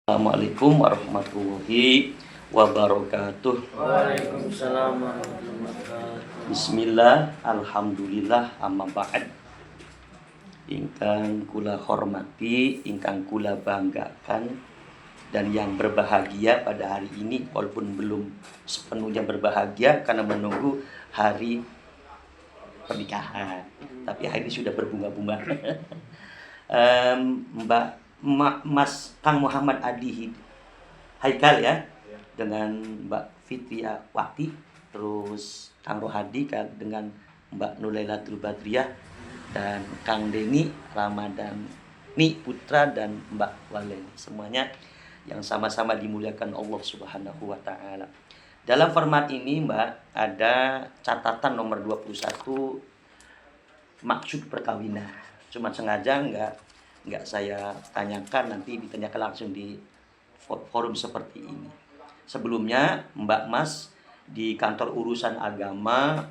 Assalamualaikum warahmatullahi wabarakatuh. Waalaikumsalam warahmatullahi wabarakatuh. Bismillah, alhamdulillah, amma ba'd. Ingkang kula hormati, ingkang kula banggakan, dan yang berbahagia pada hari ini, walaupun belum sepenuhnya berbahagia karena menunggu hari pernikahan, tapi hari ini sudah berbunga-bunga. Mas Kang Muhammad Adi Haikal ya, dengan Mbak Fitriawati, terus Kang Rohadi dengan Mbak Nulailatul Badriyah, dan Kang Deni Ramadhani Putra dan Mbak Waleni, semuanya yang sama-sama dimuliakan Allah Subhanahu wa taala. Dalam format ini Mbak, ada catatan nomor 21 maksud perkawinan. Cuma sengaja nggak saya tanyakan, nanti ditanyakan langsung di forum seperti ini. Sebelumnya Mbak Mas di kantor urusan agama,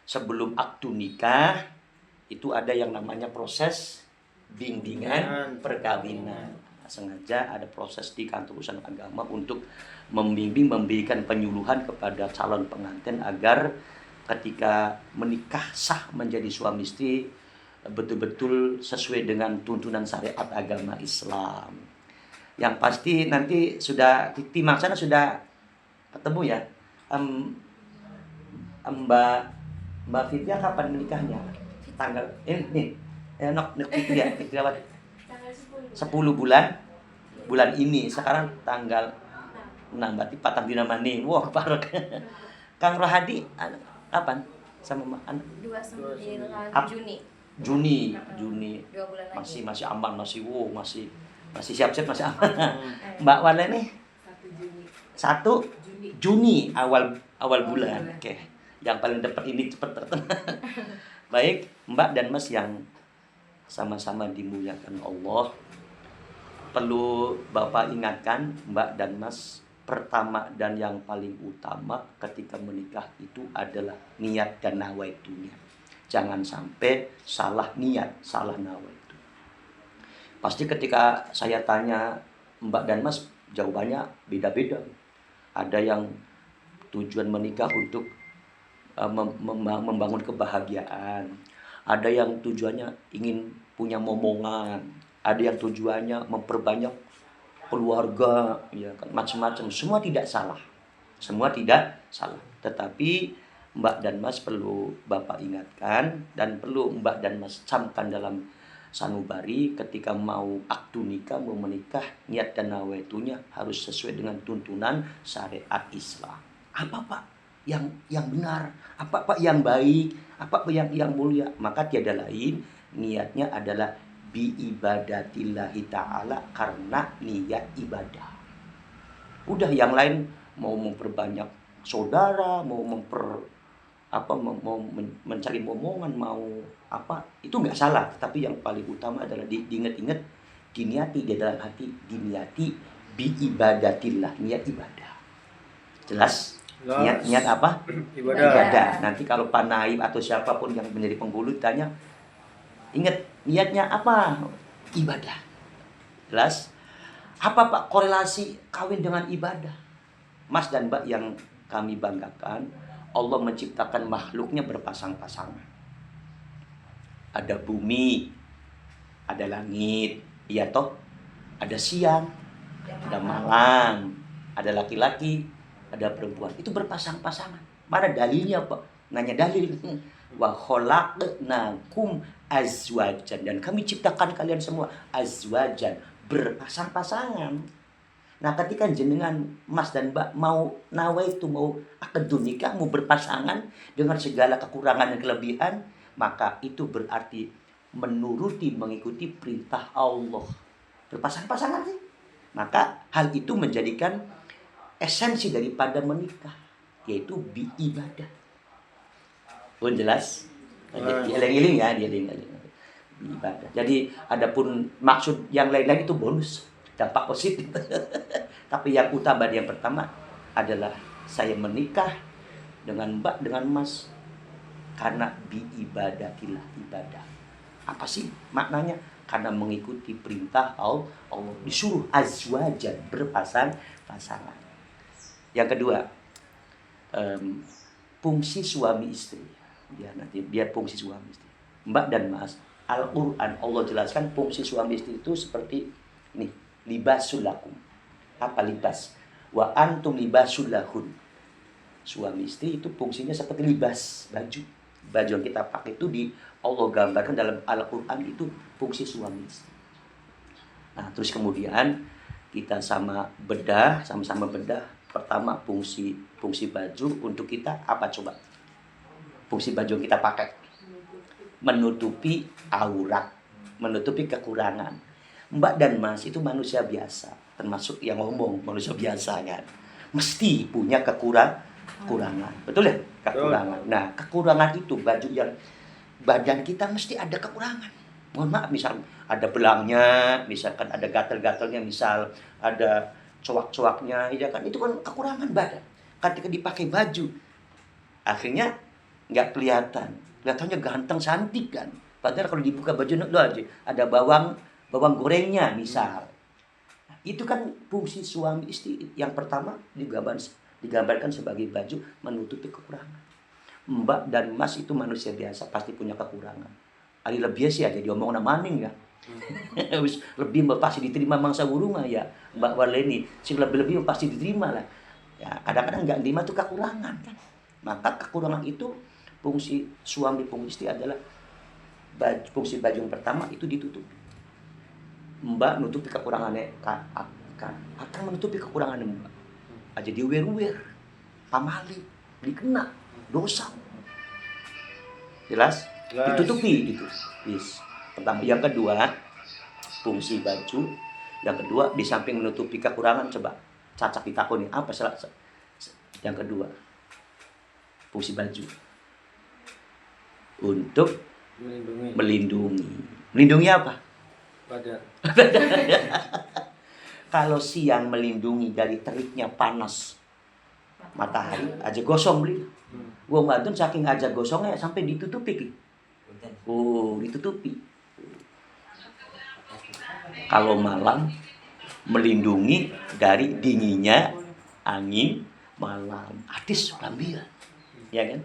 sebelum akdu nikah itu ada yang namanya proses bimbingan perkawinan. Sengaja ada proses di kantor urusan agama untuk memberikan penyuluhan kepada calon pengantin agar ketika menikah sah menjadi suami istri betul-betul sesuai dengan tuntunan syariat agama Islam. Yang pasti nanti sudah tim sana sudah ketemu ya. Mbak Fitria kapan menikahnya? Tanggal ini Fitriawati. Tanggal 10 bulan ini. Sekarang tanggal 6, berarti patang dina mani. Wah, parah. Kang Rohadi kapan sama anak? 29 Juni. 2 bulan lagi. Masih aman, masih siap-siap, masih aman. Mbak Waleni 1 Juni awal bulan. Oke. Yang paling dekat ini cepat tertenang. Baik, Mbak dan Mas yang sama-sama dimuliakan Allah, perlu Bapak ingatkan Mbak dan Mas, pertama dan yang paling utama ketika menikah itu adalah niat dan nawaitunya. Jangan sampai salah niat, salah nawaitu. Pasti ketika saya tanya Mbak dan Mas, jawabannya beda-beda. Ada yang tujuan menikah untuk membangun kebahagiaan. Ada yang tujuannya ingin punya momongan. Ada yang tujuannya memperbanyak keluarga, ya kan, macam-macam. Semua tidak salah. Tetapi Mbak dan Mas perlu Bapak ingatkan dan perlu Mbak dan Mas camkan dalam sanubari, ketika mau akdu nikah, mau menikah, niat dan nawaitunya harus sesuai dengan tuntunan syariat Islam. Apa Pak yang benar? Apa Pak yang baik? Apa Pak yang mulia? Maka tiada lain, niatnya adalah bi ibadatillahi ta'ala, karena niat ibadah. Udah yang lain mau memperbanyak saudara, mau mencari momongan, mau apa, itu nggak salah. Tapi yang paling utama adalah diingat-ingat, diniati di dalam hati, diniati bi ibadatillah, niat ibadah. Jelas? Niat apa? Ibadah. Nanti kalau Pak Naib atau siapapun yang menjadi penghulu tanya, ingat niatnya apa? Ibadah. Jelas? Apa Pak korelasi kawin dengan ibadah? Mas dan Mbak yang kami banggakan, Allah menciptakan makhluknya berpasang-pasangan. Ada bumi, ada langit, iya toh? Ada siang, ada malam, ada laki-laki, ada perempuan. Itu berpasang-pasangan. Mana dalilnya Pak? Nanya dalil. Wa khalaqnakum azwajan, dan kami ciptakan kalian semua azwajan, berpasang-pasangan. Nah, ketika jenengan Mas dan Mbak mau nawaitu, mau akad nikah, mau berpasangan dengan segala kekurangan dan kelebihan, maka itu berarti mengikuti perintah Allah. Berpasang-pasangan sih. Maka hal itu menjadikan esensi daripada menikah, yaitu bi ibadah. Pun jelas? Dieling-eling ya, dieling-eling. Ibadah. Jadi adapun maksud yang lain-lain itu bonus, dampak positif. Tapi yang utama, yang pertama adalah saya menikah dengan Mbak, dengan Mas karena bi ibadatillah, ibadah. Apa sih maknanya? karena mengikuti perintah Allah. Disuruh azwajan, berpasangan. Yang kedua, fungsi suami istri. Ya, nanti biar fungsi suami istri. Mbak dan Mas, Al-Quran Allah jelaskan fungsi suami istri itu seperti ini, libasul lakum. Apa libas? Wa antum libasul lahun. Suami istri itu fungsinya seperti libas, baju. Baju yang kita pakai itu Allah gambarkan dalam Al-Quran itu fungsi suami istri. Nah, terus kemudian kita sama-sama bedah. Pertama, fungsi baju untuk kita apa coba? Fungsi baju yang kita pakai menutupi aurat, menutupi kekurangan. Mbak dan Mas itu manusia biasa, termasuk yang ngomong manusia biasa kan. Mesti punya kekurangan. Betul ya? Kekurangan. Nah, kekurangan itu baju yang badan kita mesti ada kekurangan. Mohon maaf, misal ada belangnya, misalkan ada gatal-gatalnya, misal ada coak-coaknya, ya kan, itu kan kekurangan badan. Ketika dipakai baju, akhirnya nggak kelihatannya ganteng cantik kan. Padahal kalau dibuka baju lo aja ada bawang gorengnya misal. Nah, itu kan fungsi suami istri yang pertama digambarkan sebagai baju menutupi kekurangan. Mbak dan Mas itu manusia biasa, pasti punya kekurangan. Ari lebih sih aja diomong sama maning ya. Lebih pasti diterima mangsa burung ya Mbak Warleni. Sing lebih pasti diterima lah. Ya, kadang-kadang nggak terima itu kekurangan kan. Maka kekurangan itu fungsi suami fungsi istri adalah fungsi baju yang pertama itu ditutupi. Mbak nutupi kekurangannya akan menutupi kekurangan Mbak. Aja diwer-wer, pamali, dikena dosa. Jelas? Ditutupi gitu. Pertama, yang kedua fungsi baju, yang kedua di samping menutupi kekurangan, coba cacak ditakoni apa salah. Yang kedua fungsi baju untuk melindungi apa? Badan. Kalau siang melindungi dari teriknya panas matahari, aja gosong beli. Gua bantu saking aja gosongnya sampai ditutupi. Ditutupi. Kalau malam melindungi dari dinginnya angin malam. Hadis Nabi ya kan?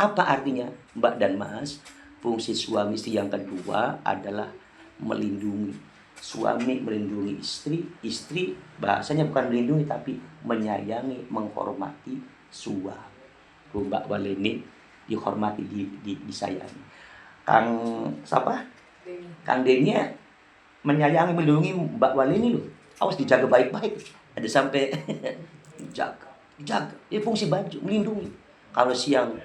Apa artinya Mbak dan Mas? Fungsi suami istri yang kedua adalah melindungi. Suami melindungi istri bahasanya bukan melindungi tapi menyayangi, menghormati suami. Mbak Waleni dihormati, disayangi. Kang Denny menyayangi, melindungi Mbak Waleni loh. Awas dijaga baik-baik. Ada sampai dijaga. Ini fungsi baju, melindungi. Kalau siang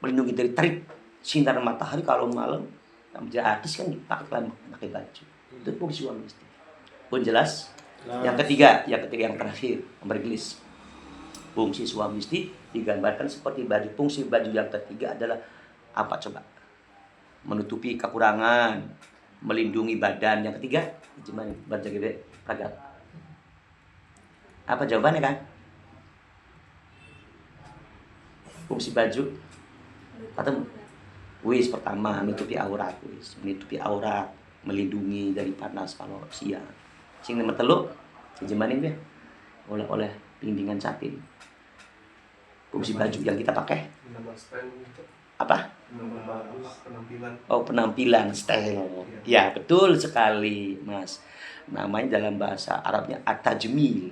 melindungi dari terik sinar matahari, kalau malam menjadi artis kan pakai baju. Itu fungsi suami istri. Pun jelas? Yang ketiga yang terakhir, nomor gelis. Fungsi suami istri digambarkan seperti baju. Fungsi baju yang ketiga adalah apa coba? Menutupi kekurangan, melindungi badan. Yang ketiga, gimana? Baca gede, ragat. Apa jawabannya kan? Fungsi baju atau pertama menutupi aurat, melindungi dari panas kalau siang. Sing nomor telu, sejemanin dia oleh bimbingan satin. Fungsi baju yang kita pakai apa? Penampilan, style. Ya, betul sekali, Mas. Namanya dalam bahasa Arabnya at-tajmil,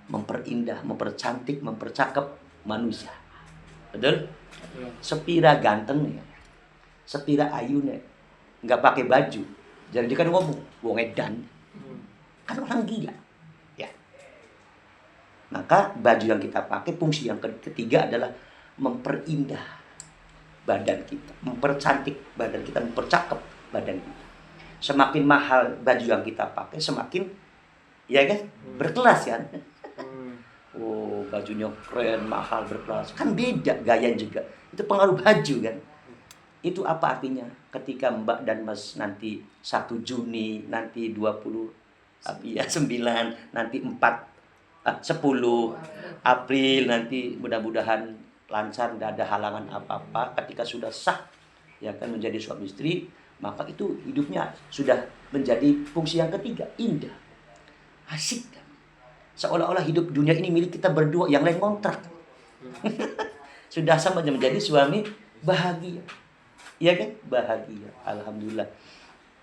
mempercantik, mempercakap manusia. Betul? Sepira gantengnya, sepira ayunya, nggak pakai baju. Jadi kan ngomong, wong edan. Kan orang gila. Ya. Maka baju yang kita pakai, fungsi yang ketiga adalah memperindah badan kita, mempercantik badan kita, mempercakap badan kita. Semakin mahal baju yang kita pakai, semakin ya kan berkelas kan. Bajunya keren, mahal, berkelas. Kan beda gaya juga. Itu pengaruh baju kan. Itu apa artinya? Ketika Mbak dan Mas nanti 1 Juni, nanti 9, nanti 10 April, nanti mudah-mudahan lancar, tidak ada halangan apa-apa. Ketika sudah sah ya kan menjadi suami istri, maka itu hidupnya sudah menjadi fungsi yang ketiga, indah, asik kan. Seolah-olah hidup dunia ini milik kita berdua, yang lain kontrak. Sudah sama menjadi suami bahagia. Iya kan? Bahagia. Alhamdulillah.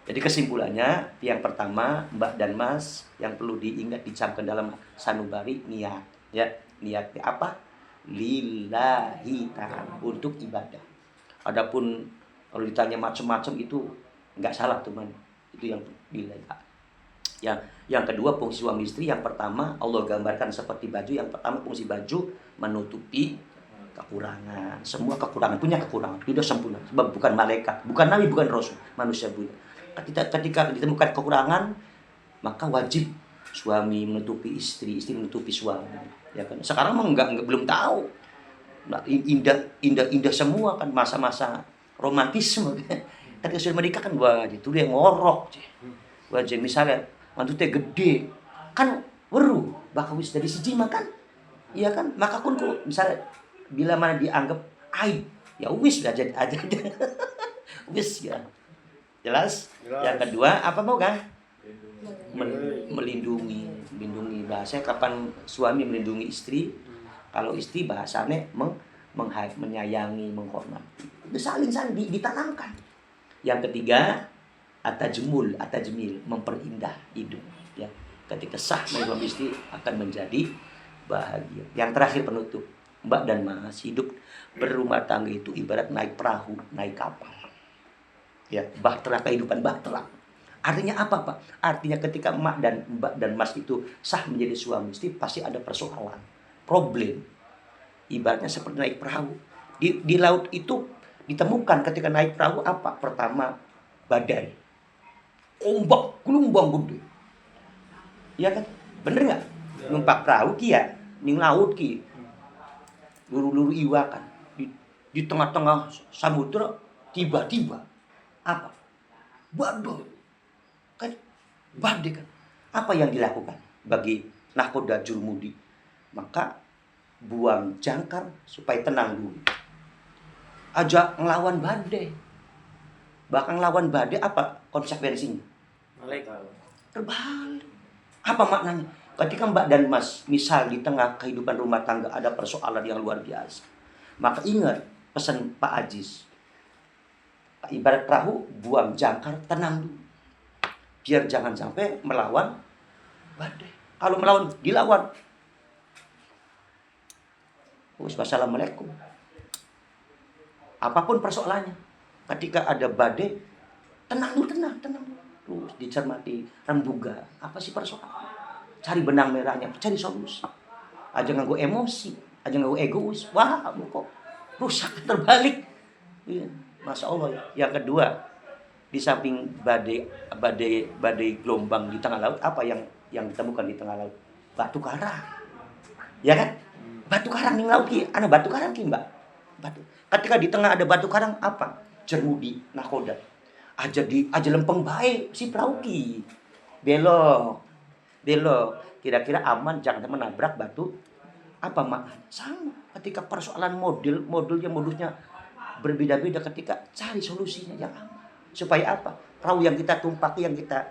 Jadi kesimpulannya, yang pertama, Mbak dan Mas, yang perlu diingat, dicamkan dalam sanubari, niat. Ya, niatnya apa? Lillahi ta'ala, untuk ibadah. Adapun kalau ditanya macam-macam itu nggak salah teman. Itu yang lillahi ta'ala. Yang kedua, fungsi suami istri. Yang pertama, Allah gambarkan seperti baju. Yang pertama, fungsi baju menutupi kekurangan. Semua kekurangan, punya kekurangan, tidak sempurna. Sebab bukan malaikat, bukan nabi, bukan rasul, manusia pun. Ketika ditemukan kekurangan, maka wajib suami menutupi istri, istri menutupi suami. Ya kan? Sekarang mah belum tahu. Nah, indah semua kan, masa-masa romantisme. Ketika sudah menikah kan, wah itu dia ngorok. Wajib misalnya mantutnya gede kan, weru bakal wis dari siji makan, iya kan, maka kun misalnya bila mana dianggap aib, ya wis aja wis ya. Jelas? Yang kedua apa mau kan? Melindungi bahasanya kapan suami melindungi istri, kalau istri bahasanya menyayangi, menghormati. Itu saling ditanamkan. Yang ketiga, atajmul, memperindah hidup. Ya, ketika sah suami istri akan menjadi bahagia. Yang terakhir penutup, Mbak dan Mas, hidup berumah tangga itu ibarat naik perahu, naik kapal. Ya, bahtera, kehidupan bahtera. Artinya apa, Pak? Artinya ketika Mbak dan Mas itu sah menjadi suami istri, pasti ada persoalan, problem. Ibaratnya seperti naik perahu. Di laut itu ditemukan ketika naik perahu apa? Pertama, badai. Ombak, gelombang gede. Iya kan? Bener nggak? Numpak perahu ki ya, ning laut ki. Luru-luru iwa kan. Di tengah-tengah samudra tiba-tiba apa? Badai. Kan badai kan. Apa yang dilakukan bagi nahkoda Jurmudi? Maka buang jangkar supaya tenang dulu. Ajak ngelawan badai. Bahkan lawan badai apa konsekuensinya? Malaikat. Terbalik. Apa maknanya? Ketika Mbak dan Mas misal di tengah kehidupan rumah tangga ada persoalan yang luar biasa, maka ingat pesan Pak Ajis. Ibarat perahu, buang jangkar, tenang dulu. Biar jangan sampai melawan badai. Kalau melawan, dilawan. Wassalamualaikum. Apapun persoalannya, ketika ada badai, tenang dulu. Terus dicermati, rembuga. Apa sih persoalan? Cari benang merahnya, cari solusi. Aja nganggo emosi, aja nganggo egois. Wah, kok rusak terbalik. Ya, Masya Allah. Yang kedua, di samping badai gelombang di tengah laut, apa yang ditemukan di tengah laut? Batu karang. Ya kan? Batu karang di laut ki, ana batu karang ki, Mbak. Ketika di tengah ada batu karang apa? Jermudi, nahkoda. Aja lempeng baik si perahu ki. Belok. Kira-kira aman jangan menabrak batu. Apa makna? Sama. Ketika persoalan modusnya berbeda-beda, ketika cari solusinya yang aman. Supaya apa? Perahu yang kita tumpaki, yang kita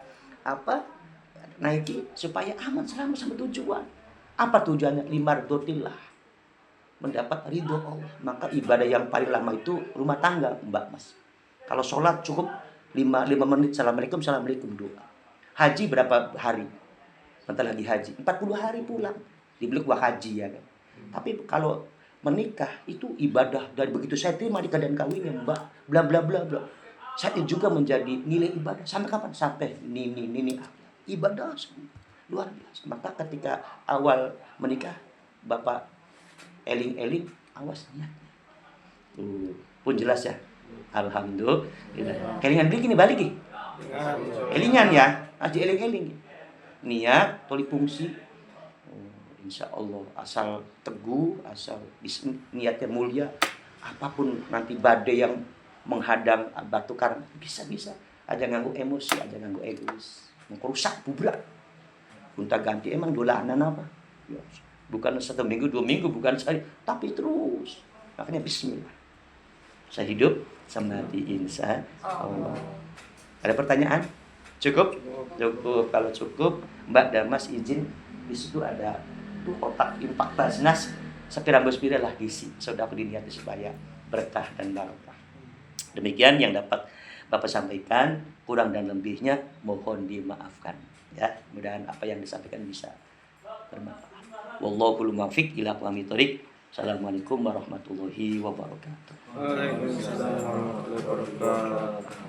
naiki supaya aman selama sampai tujuan. Apa tujuannya? Limardotillah, mendapat ridho Allah. Maka ibadah yang paling lama itu rumah tangga, Mbak Mas. Kalau sholat cukup 5 menit, assalamualaikum doa. Haji berapa hari? Bentar lagi haji, 40 hari pulang. Dibeli wah haji ya kan. Tapi kalau menikah itu ibadah, dari begitu saya terima nikah dan kawinnya, Mbak, bla bla bla bla. Saya juga menjadi nilai ibadah. Sampai kapan? Sampai nini ibadah luar biasa. Maka ketika awal menikah, Bapak eling awas niatnya. Pun jelas ya. Alhamdulillah. Kelingan beli gini balik ki. Elingan ya, aja eling. Niat, toli fungsi. Insya Allah asal teguh, asal niatnya mulia, apapun nanti badai yang menghadang batu karang bisa. Aja nganggu emosi, aja nganggu egois. Merusak bubrak. Gonta ganti emang dolanan apa? Ya, bukan 1 minggu, 2 minggu, bukan sehari, tapi terus. Makanya bismillah. Saya hidup sama di insya Allah. Ada pertanyaan? Cukup? Cukup. Kalau cukup, Mbak dan Mas izin di situ ada tuh kotak infak Basnas. Sepira lah diisi. Sudah aku diniati supaya berkah dan barokah. Demikian yang dapat Bapak sampaikan, kurang dan lebihnya mohon dimaafkan. Ya, mudah-mudahan apa yang disampaikan bisa bermanfaat. Wallahul muwaffiq ila aqwamit thoriq. Assalamualaikum warahmatullahi wabarakatuh. Waalaikumsalam warahmatullahi wabarakatuh.